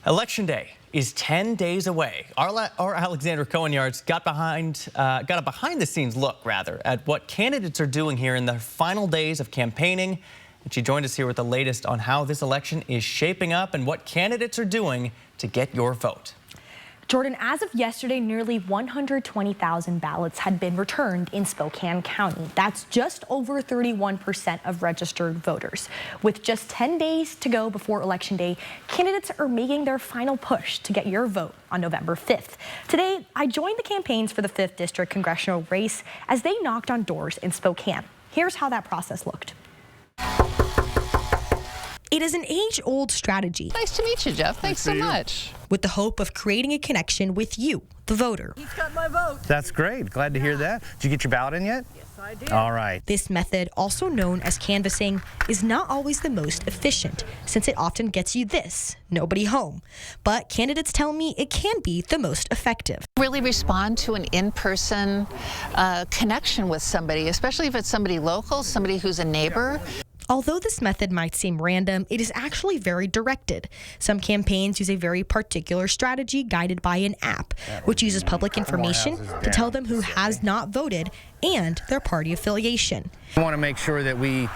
Election Day is 10 days away. Our Alexandra Cohen-Yards got a behind-the-scenes look, at what candidates are doing here in the final days of campaigning. And she joined us here with the latest on how this election is shaping up and what candidates are doing to get your vote. Jordan, as of yesterday, nearly 120,000 ballots had been returned in Spokane County. That's just over 31% of registered voters. With just 10 days to go before Election Day, candidates are making their final push to get your vote on November 5th. Today, I joined the campaigns for the 5th District congressional race as they knocked on doors in Spokane. Here's how that process looked. It is an age-old strategy. Nice to meet you, Jeff. Thanks so much. With the hope of creating a connection with you, the voter. He's got my vote. That's great. Glad to hear that. Did you get your ballot in yet? Yes, I did. All right. This method, also known as canvassing, is not always the most efficient, since it often gets you this, nobody home. But candidates tell me it can be the most effective. Really respond to an in-person connection with somebody, especially if it's somebody local, somebody who's a neighbor. Although this method might seem random, it is actually very directed. Some campaigns use a very particular strategy guided by an app, which uses public information to tell them who has not voted and their party affiliation. We want to make sure that we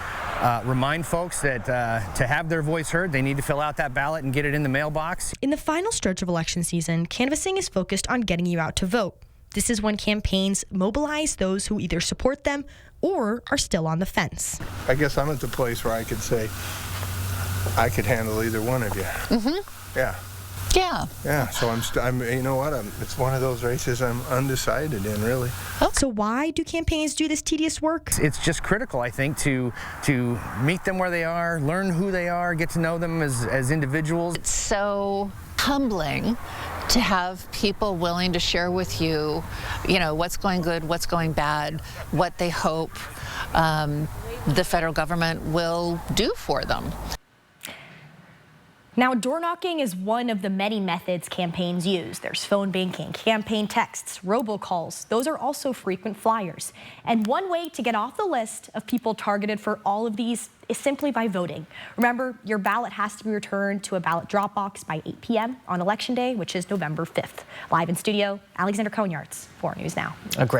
remind folks that to have their voice heard, they need to fill out that ballot and get it in the mailbox. In the final stretch of election season, canvassing is focused on getting you out to vote. This is when campaigns mobilize those who either support them or are still on the fence. I guess I'm at the place where I could say I could handle either one of you. Mm-hmm. Yeah. Yeah. Yeah. So I'm you know what? It's one of those races I'm undecided in, really. So why do campaigns do this tedious work? It's just critical, I think, to meet them where they are, learn who they are, get to know them as individuals. It's so humbling to have people willing to share with you, what's going good, what's going bad, what they hope the federal government will do for them. Now, door knocking is one of the many methods campaigns use. There's phone banking, campaign texts, robocalls. Those are also frequent flyers. And one way to get off the list of people targeted for all of these is simply by voting. Remember, your ballot has to be returned to a ballot drop box by 8 p.m. on Election Day, which is November 5th. Live in studio, Alexandra Cohen-Yards, 4 News Now. A great